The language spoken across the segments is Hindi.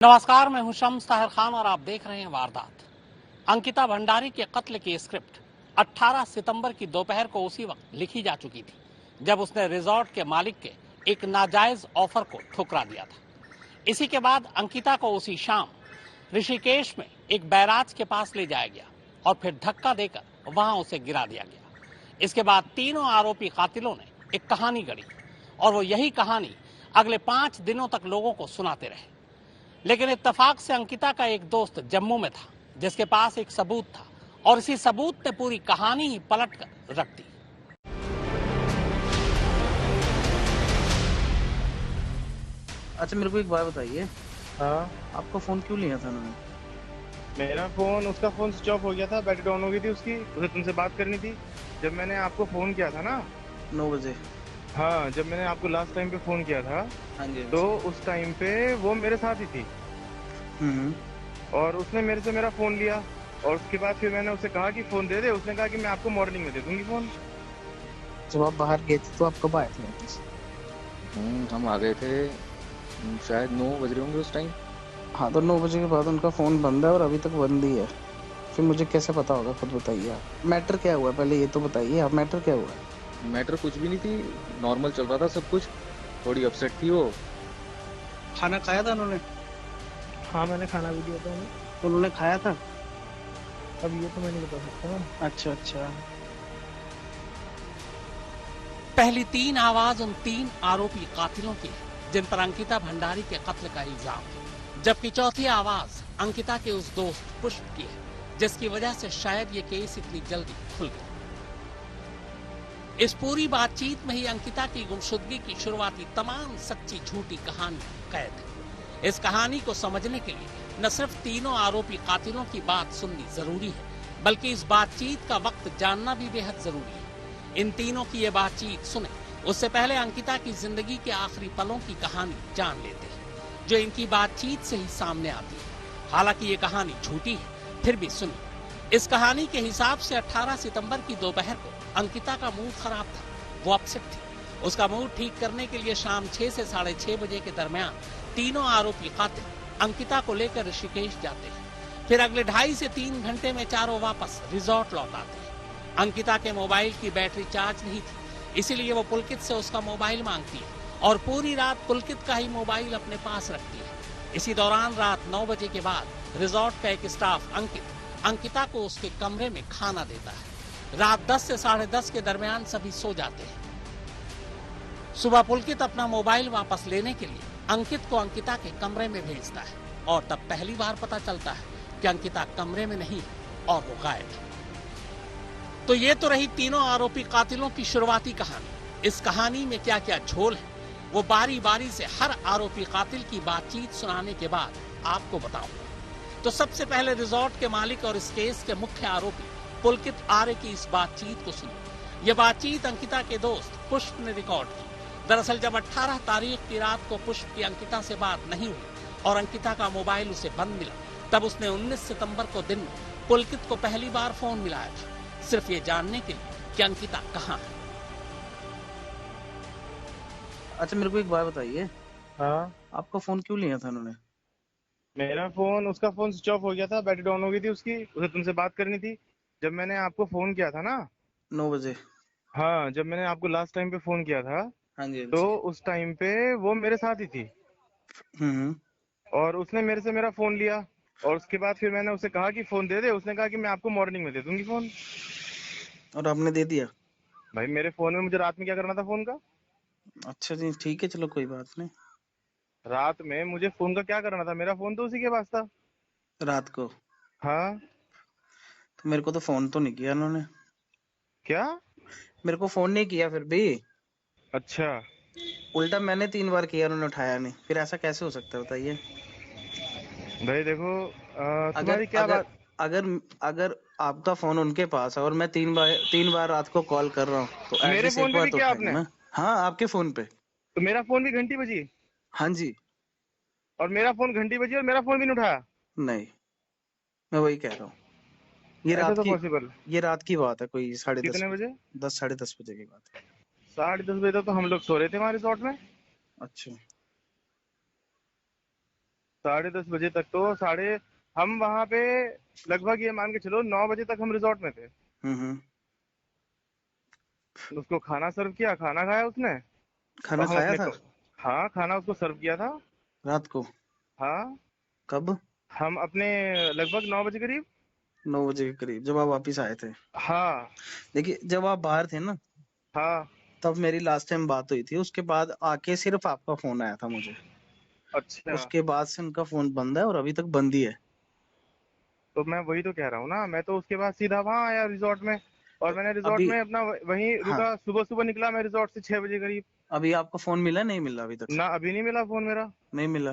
नमस्कार, मैं हूं शम्स ताहिर खान और आप देख रहे हैं वारदात। अंकिता भंडारी के कत्ल की स्क्रिप्ट 18 सितंबर की दोपहर को उसी वक्त लिखी जा चुकी थी जब उसने रिजॉर्ट के मालिक के एक नाजायज ऑफर को ठुकरा दिया था। इसी के बाद अंकिता को उसी शाम ऋषिकेश में एक बैराज के पास ले जाया गया और फिर धक्का देकर वहां उसे गिरा दिया गया। इसके बाद तीनों आरोपी कातिलों ने एक कहानी गढ़ी और वो यही कहानी अगले 5 दिनों तक लोगों को सुनाते रहे। लेकिन इत्तेफाक से अंकिता का एक दोस्त जम्मू में था जिसके पास एक सबूत था और इसी सबूत ने पूरी कहानी ही पलट कर रख दी। अच्छा, मेरे को एक बात बताइए। हाँ, आपका फोन क्यों लिया था उन्होंने? मेरा फोन, उसका फोन स्विच ऑफ हो गया था, बैटरी डाउन हो गई थी उसकी। उसे तुमसे बात करनी थी। जब मैंने आपको फोन किया था ना, 9 बजे। हाँ, जब मैंने आपको लास्ट टाइम पे फोन किया था, हाँ जी। तो उस टाइम पे वो मेरे साथ ही थी हम्म। और उसने मेरे से मेरा फोन लिया। और उसके बाद फिर मैंने उसे कहा कि फोन दे दे। उसने कहा कि मैं आपको मॉर्निंग में दे दूंगी फोन। जब आप बाहर गए थे तो आप कब आए थे वापस? हम आ गए थे शायद 9 बज रहे होंगे उस टाइम। हाँ, तो 9 बजे के बाद उनका फोन बंद है और अभी तक बंद ही है। फिर मुझे कैसे पता होगा? खुद बताइए आप। मैटर क्या हुआ पहले ये तो बताइए आप, मैटर क्या हुआ? मैटर कुछ भी नहीं थी, नॉर्मल चल रहा था सब कुछ। थोड़ी अपसेट थी वो। खाना खाया था उन्होंने? हाँ, मैंने खाना भी दिया था उन्हें। उन्होंने खाया था? अब ये तो मैं नहीं बता सकता ना। अच्छा। पहली 3 आवाज उन 3 आरोपी कातिलों की है जिन पर अंकिता भंडारी के कत्ल का इल्जाम है, जबकि चौथी आवाज अंकिता के उस दोस्त पुष्प की है जिसकी वजह से शायद ये केस इतनी जल्दी खुल गया। इस पूरी बातचीत में ही अंकिता की गुमशुदगी की शुरुआती तमाम सच्ची झूठी कहानी कैद है। इस कहानी को समझने के लिए न सिर्फ तीनों आरोपी कातिलों की बात सुननी जरूरी है, बल्कि इस बातचीत का वक्त जानना भी बेहद जरूरी है। इन तीनों की ये बातचीत सुने उससे पहले अंकिता की जिंदगी के आखिरी पलों की कहानी जान लेते हैं, जो इनकी बातचीत से ही सामने आती है। हालांकि ये कहानी झूठी है, फिर भी सुनिए। इस कहानी के हिसाब से 18 सितंबर की दोपहर को अंकिता का मूड खराब था, वो अपसेट थी। उसका मूड ठीक करने के लिए शाम 6 से 6:30 बजे के दरमियान तीनों आरोपी कातिल अंकिता को लेकर ऋषिकेश जाते हैं। फिर अगले 2.5 से 3 घंटे में चारों वापस रिजॉर्ट लौट आते हैं। अंकिता के मोबाइल की बैटरी चार्ज नहीं थी, इसीलिए वो पुलकित से उसका मोबाइल मांगती है और पूरी रात पुलकित का ही मोबाइल अपने पास रखती है। इसी दौरान रात 9 बजे के बाद रिजॉर्ट का एक स्टाफ अंकिता को उसके कमरे में खाना देता है। रात 10 से 10:30 के दरमियान सभी सो जाते हैं। सुबह पुलकित अपना मोबाइल वापस लेने के लिए अंकित को अंकिता के कमरे में भेजता है और तब पहली बार पता चलता है कि अंकिता कमरे में नहीं और वो गायब है। तो ये तो रही तीनों आरोपी कातिलों की शुरुआती कहानी। इस कहानी में क्या क्या झोल है वो बारी बारी से हर आरोपी कातिल की बातचीत सुनाने के बाद आपको बताऊंगा। तो सबसे पहले रिजॉर्ट के मालिक और इस केस के मुख्य आरोपी पुलकित आर्य की इस बातचीत को सुनिए। यह बातचीत अंकिता के दोस्त पुष्प ने रिकॉर्ड की। दरअसल जब 18 तारीख की रात को पुष्प की अंकिता से बात नहीं हुई और अंकिता का मोबाइल उसे बंद मिला, तब उसने 19 सितंबर को दिन में पुलकित को पहली बार फोन मिलाया था, सिर्फ ये जानने के लिए कि अंकिता कहाँ है। अच्छा, मेरे को एक बात बताइए। हाँ, आपका फोन क्यों लिया था उन्होंने? मेरा फोन, उसका फोन स्विच ऑफ हो गया था, बैटरी डाउन हो गई थी उसकी। उसे तुमसे बात करनी थी। जब मैंने आपको फोन किया था ना, 9 बजे। हाँ, जब मैंने आपको लास्ट टाइम पे फोन किया था, हाँ जी। तो उस टाइम पे वो मेरे साथ ही थी हम्म। और उसने मेरे से मेरा फोन लिया। और उसके बाद फिर मैंने उसे कहा कि फोन दे दे। उसने कहा कि मैं आपको मॉर्निंग में दे दूंगी फोन। और आपने दे दिया? भाई, मेरे फोन में मुझे रात में क्या करना था फोन का? अच्छा जी, ठीक है, चलो कोई बात नहीं। रात में मुझे फोन का क्या करना था? मेरा फोन तो उसी के पास था। रात को? हाँ। तो मेरे को तो फोन तो नहीं किया उन्होंने। क्या? मेरे को फोन नहीं किया फिर भी। अच्छा। उल्टा मैंने 3 बार किया, उन्होंने उठाया नहीं। फिर ऐसा कैसे हो सकता है बताइए? भाई देखो, अगर तुम्हारी क्या अगर बात? अगर अगर आपका फोन उनके पास है और मैं 3 बार रात को कॉल कर रहा हूँ तो मेरे एटलीस्ट फोन एक पे बार भी तो किया उठाएंगे आपने? ना। हाँ, आपके फोन पे। तो मेरा फोन भी घंटी बजी हाँ जी। और मेरा फोन घंटी बजी और मेरा फोन भी नहीं उठाया? नहीं, मैं वही कह रहा हूँ। ये ऐसा रात तो की पॉसिबल? ये रात की बात है, कोई 10:30 कितने बजे। बजे? 10 साढ़े 10 बजे की बात है। 10:30 बजे तक तो हम लोग सो रहे थे हमारे रिसोर्ट में। अच्छा। 10:30 बजे तक तो हम वहां पे लगभग ये मान के चलो 9 बजे तक हम रिजॉर्ट में थे। उसको खाना सर्व किया, खाना खाया उसने। तो खाना हम खाया अपने था हाँ, खाना उसको सर्व किया था। रात को? हाँ, कब? हम अपने लगभग 9 बजे करीब। 9 बजे के करीब जब आप वापिस आए थे? हाँ देखिए जब आप बाहर थे ना, हाँ। तब मेरी लास्ट टाइम बात हुई थी। उसके बाद आके सिर्फ आपका फोन आया था मुझे। अच्छा, उसके बाद से उनका फोन बंद है और अभी तक बंद ही है। तो मैं वही तो कह रहा हूँ ना, मैं तो उसके बाद सीधा वहां आया रिजॉर्ट में। और तो मैंने रिजॉर्ट अभी, में अपना वहीं हाँ, रुका। सुबह सुबह निकला मैं रिजॉर्ट से 6 बजे करीब। अभी आपका फोन मिला नहीं मिला अभी तक? ना, अभी नहीं मिला फोन मेरा। नहीं मिला?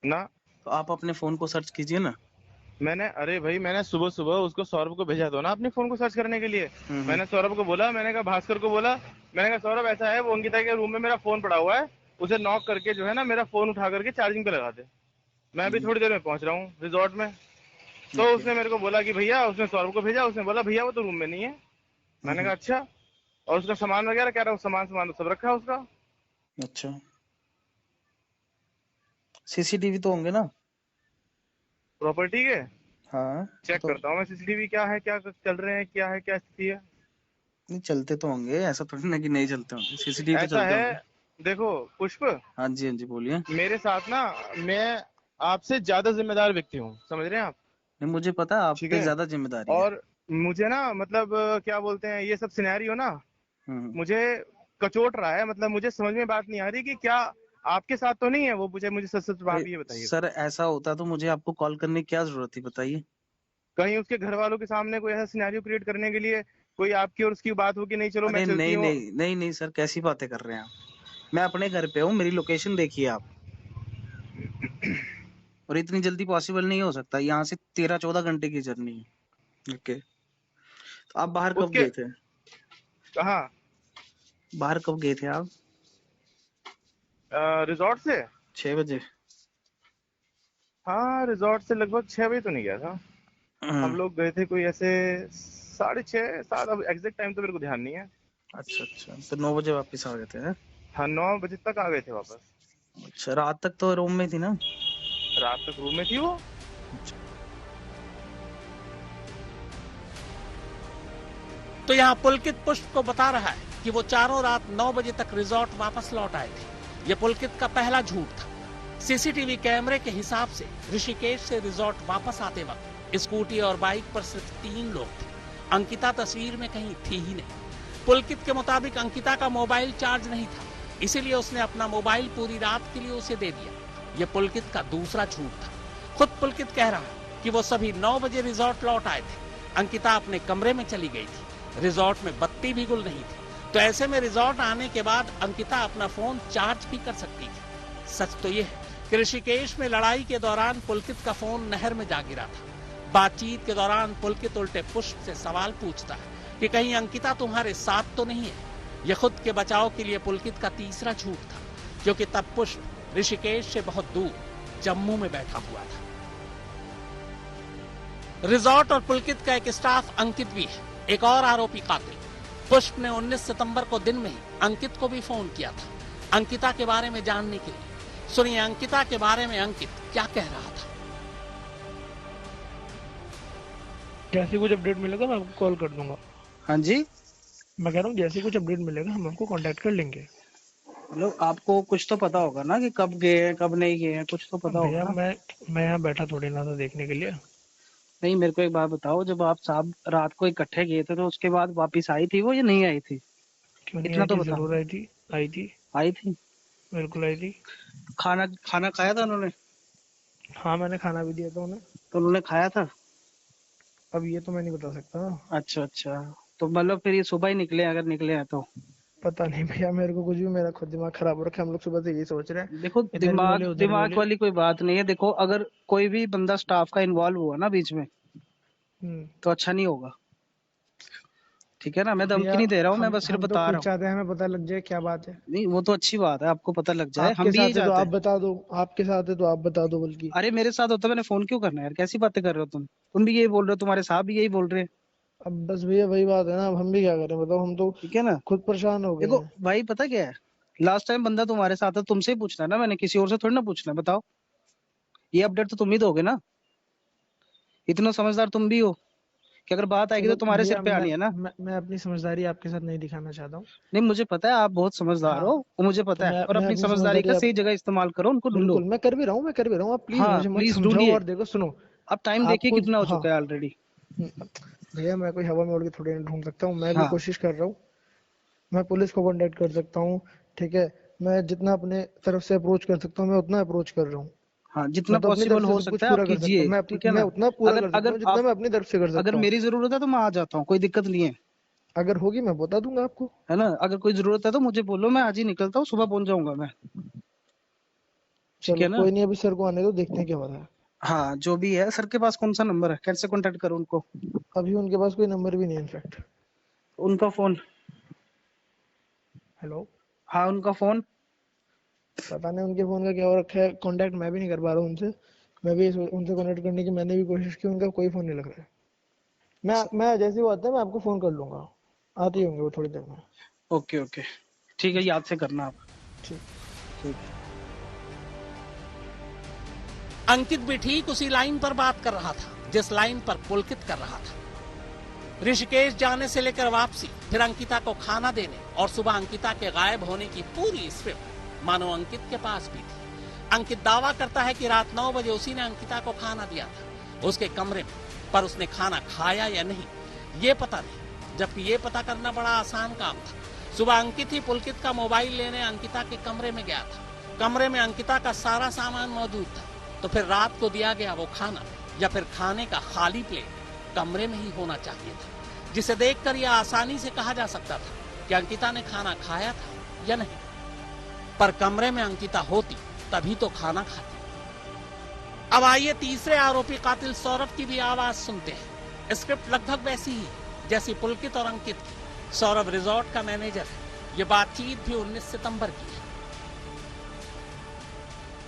ना। तो आप अपने फोन को सर्च कीजिए ना। अरे भाई, मैंने सुबह सुबह उसको सौरभ को भेजा था ना अपने फोन को सर्च करने के लिए। हम्म। मैंने सौरभ को बोला, मैंने कहा भास्कर को बोला, मैंने कहा सौरभ ऐसा है, वो अंकिता के रूम में मेरा फोन पड़ा हुआ है, उसे नॉक करके जो है ना मेरा फोन उठा करके चार्जिंग पे लगा दे। मैं अभी थोड़ी देर में पहुंच रहा हूँ रिजॉर्ट में। तो ओके। उसने मेरे को बोला कि भैया, उसने सौरभ को भेजा, उसने बोला भैया वो तो रूम में नहीं है। मैंने कहा अच्छा। और उसका सामान वगैरह कह रहा हूँ, सामान सामान तो सब रखा है उसका। अच्छा, सीसीटीवी तो होंगे ना? प्रॉपर्टी के हाँ चेक तो करता हूँ मैं, सीसीटीवी क्या है, क्या चल रहे हैं, क्या है, क्या स्थिति है। नहीं, चलते तो होंगे, ऐसा थोड़ी ना कि नहीं चलते होंगे, सीसीटीवी तो ऐसा चलते है, होंगे। देखो पुष्प, हाँ जी, हाँ जी, बोलिए। मेरे साथ ना, मैं आपसे ज्यादा जिम्मेदार व्यक्ति हूँ, समझ रहे हैं आप? नहीं, मुझे पता है आप ठीक पे है। ज्यादा जिम्मेदारी है। और मुझे ना मतलब क्या बोलते हैं, ये सब सिनेरियो ना हम्म। मुझे कचोट रहा है। मतलब मुझे समझ में बात नहीं आ रही कि क्या आपके साथ तो नहीं है वो। मुझे सच सच अरे आप ये बताइएगा। सर, ऐसा होता तो मुझे आपको कॉल करने की क्या जरूरत थी, बताइए। कहीं उसके घर वालों के सामने कोई ऐसा सिनेरियो क्रिएट करने के लिए कोई आपकी और उसकी बात हो कि नहीं चलो मैं अरे चलती नहीं हूँ। नहीं नहीं नहीं सर, कैसी बातें कर रहे हैं आप? मैं अपने घर पे हूँ, मेरी लोकेशन देखिए आप। और इतनी जल्दी पॉसिबल नहीं हो सकता, यहाँ से 13-14 घंटे की जर्नी है। ओके। तो आप बाहर कब उसके गए थे? कहाँ? बाहर कब गए थे आप? रिजॉर्ट से? 6 बजे? हाँ, रिजॉर्ट से लगभग 6 बजे तो नहीं गया था। हम लोग गए थे कोई ऐसे 6:30 7। अब एग्जैक्ट टाइम तो मेरे को ध्यान नहीं है। अच्छा अच्छा, तो 9 बजे वापस आ गए थे, हैं? हाँ, 9 बजे तक आ गए थे वापस। अच्छा, रात तक तो रूम में थी ना? रात तक रूम में थी वो। तो यहाँ पुलकित पुष्प को बता रहा है कि वो चारों रात 9 बजे तक रिजॉर्ट वापस लौट आए थे। ये पुलकित का पहला झूठ था। सीसीटीवी कैमरे के हिसाब से ऋषिकेश से रिजॉर्ट वापस आते वक्त स्कूटी और बाइक पर सिर्फ 3 लोग थे। अंकिता तस्वीर में कहीं थी ही नहीं। पुलकित के मुताबिक अंकिता का मोबाइल चार्ज नहीं था, इसीलिए उसने अपना मोबाइल पूरी रात के लिए उसे दे दिया। यह पुलकित का दूसरा झूठ था। खुद पुलकित कह रहा है कि वो सभी 9 बजे रिजॉर्ट लौट आए थे। अंकिता अपने कमरे में चली गई थी। रिजॉर्ट में बत्ती भी गुल नहीं थी, तो ऐसे में रिजॉर्ट आने के बाद अंकिता अपना फोन चार्ज भी कर सकती थी। सच तो यह है कि ऋषिकेश में लड़ाई के दौरान पुलकित का फोन नहर में जा गिरा था। बातचीत के दौरान पुलकित उल्टे पुष्प से सवाल पूछता है कि कहीं अंकिता तुम्हारे साथ तो नहीं है। यह खुद के बचाव के लिए पुलकित का तीसरा झूठ था, क्योंकि तब पुष्प ऋषिकेश से बहुत दूर जम्मू में बैठा हुआ था। रिजॉर्ट और पुलकित का एक स्टाफ अंकित भी है, एक और आरोपी कातिल। पुष्प ने 19 सितंबर को दिन में ही अंकित को भी फोन किया था अंकिता के बारे में जानने के लिए। सुनिए अंकिता के बारे में अंकित क्या कह रहा था। जैसे कुछ अपडेट मिलेगा मैं आपको कॉल कर दूंगा। हाँ जी। मैं कह रहा हूँ जैसे कुछ अपडेट मिलेगा हम आपको कांटेक्ट कर लेंगे। मतलब आपको कुछ तो पता होगा ना कि कब गए हैं कब नहीं गए हैं, कुछ तो पता होगा भैया ना? मैं यहाँ बैठा थोड़ी ना था देखने के लिए। नहीं, मेरे को एक बात बताओ, जब आप साहब रात को इकट्ठे गए थे तो उसके बाद वापस आई थी वो या नहीं आई थी? क्यों नहीं इतना आई तो थी? बताओ। जरूर आई थी। आई थी। आई थी? बिल्कुल आई थी। खाना खाना खाया था उन्होंने? हाँ, मैंने खाना भी दिया था उन्हें। तो उन्होंने खाया था? अब ये तो मैं नहीं बता सकता। अच्छा अच्छा, तो मतलब फिर ये सुबह ही निकले, अगर निकले हैं तो? पता नहीं भैया, मेरे को कुछ भी, मेरा खुद दिमाग खराब हो रखा है। हम लोग सुबह से यही सोच रहे हैं, देखो, इधर भी दिमाग बोले उधर भी दिमाग बोले। वाली कोई बात नहीं है। देखो, अगर कोई भी बंदा स्टाफ का इन्वॉल्व हुआ ना बीच में, तो अच्छा नहीं होगा। ठीक है ना? मैं धमकी भैया नहीं दे रहा हूँ, मैं हम बस सिर्फ हम तो बता खुद रहा हूँ। चाहते हैं हमें पता लग जाए क्या बात है। नहीं, वो तो अच्छी बात है, आपको पता लग जाए, आपके हम भी साथ यही है तो चाहते आप हैं। बता दो, आपके साथ है तो आप बता दो बल्कि। अरे मेरे साथ होता मैंने फोन क्यों करना है यार? कैसी बातें कर रहे हो तुम भी यही बोल रहे हो, तुम्हारे साहब भी यही बोल रहे हैं। अब बस भैया वही बात है ना, अब हम भी क्या करें बताओ, हम तो ठीक है ना? खुद परेशान हो गए देखो हैं। भाई, पता क्या है, लास्ट टाइम बंदा तुम्हारे साथ है, तुमसे ही पूछना है ना, मैंने किसी और से थोड़ी ना पूछना है, बताओ। ये अपडेट तो तुम ही दोगे ना, इतना समझदार तुम भी हो कि अगर बात आएगी तो चलो तुम्हारे भैया, सिर पे आनी है ना। मैं अपनी समझदारी आपके साथ नहीं दिखाना चाहता हूँ। नहीं मुझे पता है आप बहुत समझदार हो, हाँ, वो मुझे तो पता है, पर मैं अपनी अपनी समझदारी समझदारी का आप सही जगह इस्तेमाल करो, उनको ढूंढो। बिल्कुल मैं कर भी रहा हूँ, मैं कर भी रहा हूँ। आप प्लीज हाँ मुझे मत प्लीज समझाओ। ढूंढिए। और देखो सुनो, अब टाइम देखिए आपको कितना हो हाँ चुका है ऑलरेडी। भैया, मैं कोई हवा में उड़ के थोड़ी ना ढूंढ सकता हूँ। मैं भी हाँ कोशिश कर रहा हूँ, मैं पुलिस को कांटेक्ट कर सकता हूँ। ठीक है, मैं जितना अपने तरफ से अप्रोच कर सकता हूँ मैं उतना अप्रोच कर रहा हूँ। हाँ, जितना मैं तो अपनी तरफ पॉसिबल से हो सब कुछ सकता है आप पूरा कर सकता कीजिए, हूँ। ठीक है मैं ना। उतना पूरा अगर कर सकता अगर हूँ जितना आप, मैं अपनी तरफ से कर अगर सकता हूँ। मेरी जरूरत है तो मैं आ जाता हूँ, कोई दिक्कत नहीं है, अगर होगी मैं बता दूंगा आपको। है ना। अगर कोई जरूरत है तो मुझे बोलो, मैं आज ही निकलता हूँ, सुबह पहुंच जाऊंगा मैं, ठीक चलो है ना। कोई नहीं, अभी सर को आने दो, देखते हैं क्या हो रहा है। हाँ जो भी है, सर के पास कौन सा नंबर है, कैसे कांटेक्ट करूँ उनको। अभी उनके पास कोई नंबर भी नहीं है इनफैक्ट। उनका फोन, हेलो, हाँ उनका फोन। पता नहीं उनके फोन का क्या हो रखा है, कांटेक्ट मैं भी नहीं कर पा रहा हूँ उनसे। मैं भी उनसे कनेक्ट करने की मैंने भी कोशिश की, उनका कोई फोन नहीं लग रहा है। मैं जैसे ही वो आता है मैं आपको फोन कर लूंगा। आते ही होंगे वो थोड़ी देर में। ओके ओके, ठीक है, याद से करना आप। ठीक। ठीक है। अंकित भी ठीक उसी लाइन पर बात कर रहा था जिस लाइन पर पुलकित कर रहा था। ऋषिकेश जाने से लेकर वापसी, फिर अंकिता को खाना देने और सुबह अंकिता के गायब होने की पूरी स्क्रिप्ट मानो अंकित के पास भी थी। अंकित दावा करता है कि रात 9 बजे उसी ने अंकिता को खाना दिया था उसके कमरे में, पर उसने खाना खाया या नहीं ये पता नहीं, जबकि ये पता करना बड़ा आसान काम था। सुबह अंकित ही पुलकित का मोबाइल लेने अंकिता के कमरे में गया था। कमरे में अंकिता का सारा सामान मौजूद था, तो फिर रात को दिया गया वो खाना या फिर खाने का खाली प्लेट कमरे में ही होना चाहिए था, जिसे देखकर यह आसानी से कहा जा सकता था कि अंकिता ने खाना खाया था या नहीं। पर कमरे में अंकिता होती तभी तो खाना खाती। अब आइए तीसरे आरोपी कातिल सौरभ की भी आवाज सुनते हैं। स्क्रिप्ट लगभग वैसी ही जैसी पुलकित और अंकित की। सौरभ रिजॉर्ट का मैनेजर है। ये बातचीत भी 19 सितंबर की है।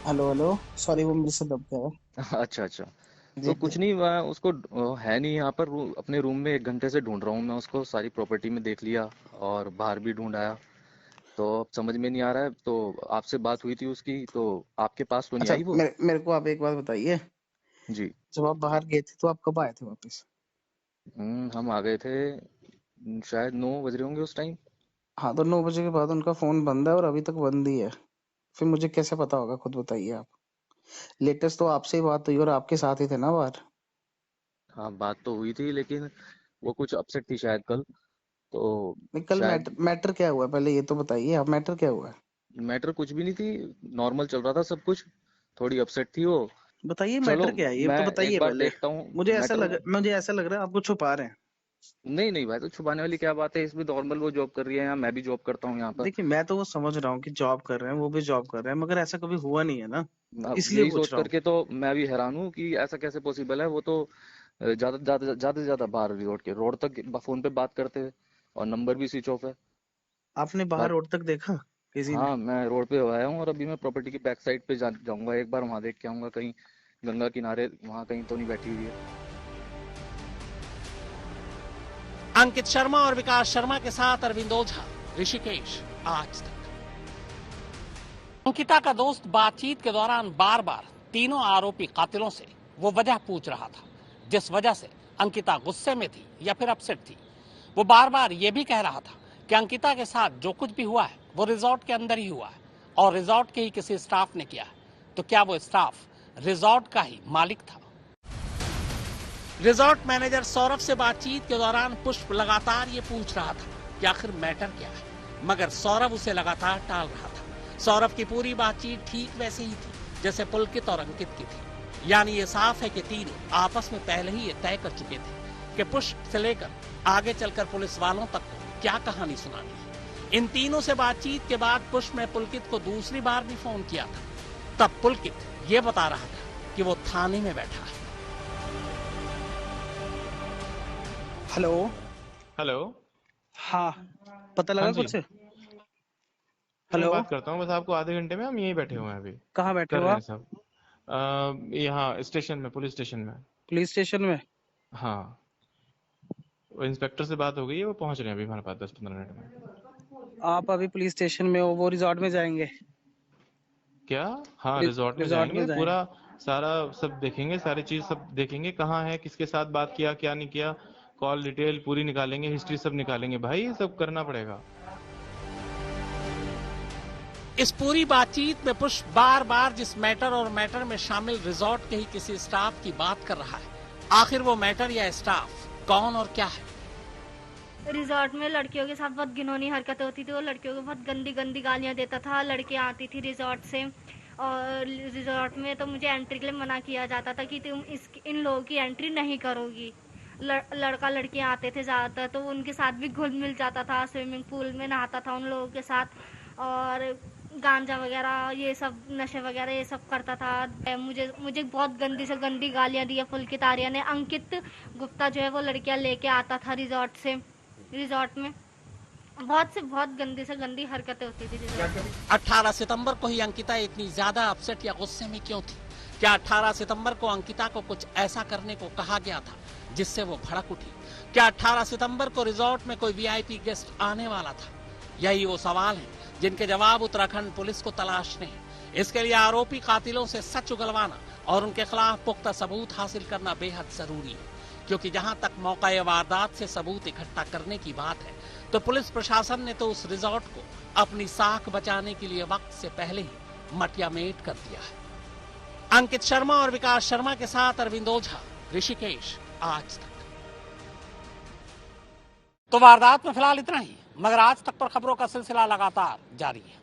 हेलो हेलो, सॉरी वो मेरे से दब गया। अच्छा अच्छा। तो जी कुछ नहीं, मैं उसको है नहीं यहाँ पर, अपने रूम में 1 घंटे से ढूंढ रहा हूँ मैं उसको, सारी प्रॉपर्टी में देख लिया और बाहर भी ढूंढ आया, तो अब समझ में नहीं आ रहा है। तो आपसे बात हुई थी उसकी, तो आपके पास तो नहीं अच्छा, आई वो। मेरे को आप एक बात बताइए, जी। जब आप बाहर गए थे तो आप कब आए थे वापस। हम आ गए थे, शायद 9 बज रहे होंगे उस टाइम। हाँ तो 9 बजे के बाद उनका फोन बंद है और अभी तक बंद ही है, फिर मुझे कैसे पता होगा, खुद बताइए आप। लेटेस्ट तो आपसे ही बात हुई और आपके साथ ही थे ना बाहर। हाँ बात तो हुई थी, लेकिन वो कुछ अपसेट थी शायद कल, तो नहीं कल शायद। मैटर क्या हुआ, पहले ये तो बताइए आप, मैटर क्या हुआ है। मैटर कुछ भी नहीं थी, नॉर्मल चल रहा था सब कुछ, थोड़ी अपसेट थी वो। बताइए चलो मैटर क्या है, ये मैं तो एक बताइए बार पहले। देखता हूँ मैटर। मुझे ऐसा लग रहा है आपको छुपा रहे हैं। नहीं नहीं भाई, तो छुपाने वाली क्या बात है इसमें, नॉर्मल वो जॉब कर रही है यहाँ, मैं भी जॉब करता हूँ यहाँ पर। देखिए मैं तो वो समझ रहा हूँ कि जॉब कर रहे हैं, वो भी जॉब कर रहे हैं, मगर ऐसा कभी हुआ नहीं है ना, तो अब इसलिए यही सोच पूछ रहा हूँ। करके तो मैं भी हैरान हूँ कि ऐसा कैसे पॉसिबल है। वो तो ज्यादा ज्यादा ज्यादा से ज्यादा बाहर रिजॉर्ट के रोड तक फोन पे बात करते हैं, और नंबर भी स्विच ऑफ है। आपने बाहर बात। रोड तक देखा किसी ने। हाँ मैं रोड पे आया हूँ, और अभी मैं प्रॉपर्टी की बैक साइड पे जाऊंगा, एक बार वहां देख के आऊंगा, कहीं गंगा किनारे वहां कहीं तो नहीं बैठी हुई है। अंकित शर्मा और विकास शर्मा के साथ अरविंद ओझा, ऋषिकेश, आज तक। अंकिता का दोस्त बातचीत के दौरान बार बार तीनों आरोपी कातिलों से वो वजह पूछ रहा था जिस वजह से अंकिता गुस्से में थी या फिर अपसेट थी। वो बार बार ये भी कह रहा था कि अंकिता के साथ जो कुछ भी हुआ है वो रिजॉर्ट के अंदर ही हुआ है और रिजॉर्ट के ही किसी स्टाफ ने किया है। तो क्या वो स्टाफ रिजॉर्ट का ही मालिक था? रिजॉर्ट मैनेजर सौरभ से बातचीत के दौरान पुष्प लगातार ये पूछ रहा था कि आखिर मैटर क्या है, मगर सौरभ उसे लगातार टाल रहा था। सौरभ की पूरी बातचीत ठीक वैसे ही थी जैसे पुलकित और अंकित की थी, यानी ये साफ है कि तीनों आपस में पहले ही ये तय कर चुके थे कि पुष्प से लेकर आगे चलकर पुलिस वालों तक को क्या कहानी सुनानी है। इन तीनों से बातचीत के बाद पुष्प ने पुलकित को दूसरी बार भी फोन किया था। तब पुलकित ये बता रहा था कि वो थाने में बैठा है। हेलो। हेलो। हाँ, पता हाँ लगा जी, कुछ। मैं हेलो, बात करता हूँ, बस आपको आधे घंटे में हम यहीं बैठे हुए हैं अभी। कहाँ बैठे कर हो रहे हैं आप। सब। यहाँ स्टेशन में, पुलिस स्टेशन में। पुलिस स्टेशन में। हाँ, वो इंस्पेक्टर से बात हो गई है, वो पहुंच रहे हैं अभी हमारे पास 10-15 मिनट में। आप अभी पुलिस स्टेशन में हो, वो रिजॉर्ट में जाएंगे। क्या? हाँ, रिजॉर्ट में रिजॉर्ट में जाएंगे जाएंगे। पूरा। सारा सब देखेंगे, सारी चीज सब देखेंगे, कहाँ है, किसके साथ बात किया, क्या नहीं किया, कॉल डिटेल पूरी निकालेंगे, हिस्ट्री सब निकालेंगे। भाई ये सब करना पड़ेगा। इस पूरी बातचीत में पुष्प बार बार जिस मैटर और मैटर में शामिल रिजॉर्ट के ही किसी स्टाफ की बात कर रहा है, आखिर वो मैटर या स्टाफ कौन और क्या है? रिजॉर्ट में लड़कियों के साथ बहुत घिनौनी हरकतें होती थी। वो लड़कियों को बहुत गंदी गंदी गालियां देता था। लड़कियां आती थी रिजॉर्ट से और रिजॉर्ट में तो मुझे एंट्री के लिए मना किया जाता था कि तुम इन लोगों की एंट्री नहीं करोगी। लड़का लड़कियां आते थे ज़्यादातर, तो उनके साथ भी घुल मिल जाता था। स्विमिंग पूल में नहाता था उन लोगों के साथ और गांजा वगैरह ये सब नशे वगैरह ये सब करता था। मुझे बहुत गंदी से गंदी गालियां दी है पुलकित आर्या ने। अंकित गुप्ता जो है वो लड़कियां लेके आता था रिजॉर्ट में बहुत से बहुत गंदी से गंदी हरकतें होती थी रिजॉर्ट में। 18 सितंबर को ही अंकिता इतनी ज्यादा अपसेट या गुस्से में क्यों थी? क्या 18 सितंबर को अंकिता को कुछ ऐसा करने को कहा गया था जिससे वो भड़क उठी? क्या 18 सितंबर को रिजॉर्ट में कोई वीआईपी गेस्ट आने वाला था? यही वो सवाल हैं जिनके जवाब उत्तराखंड पुलिस को तलाशने हैं। इसके लिए आरोपी कातिलों से सच उगलवाना और उनके खिलाफ पुख्ता सबूत हासिल करना बेहद जरूरी है, क्योंकि जहां तक मौका वारदात से सबूत इकट्ठा करने की बात है तो पुलिस प्रशासन ने तो उस रिजॉर्ट को अपनी साख बचाने के लिए वक्त से पहले ही मटियामेट कर दिया है। अंकित शर्मा और विकास शर्मा के साथ अरविंद ओझा, ऋषिकेश, आज तक। तो वारदात में फिलहाल इतना ही, मगर आज तक पर खबरों का सिलसिला लगातार जारी है।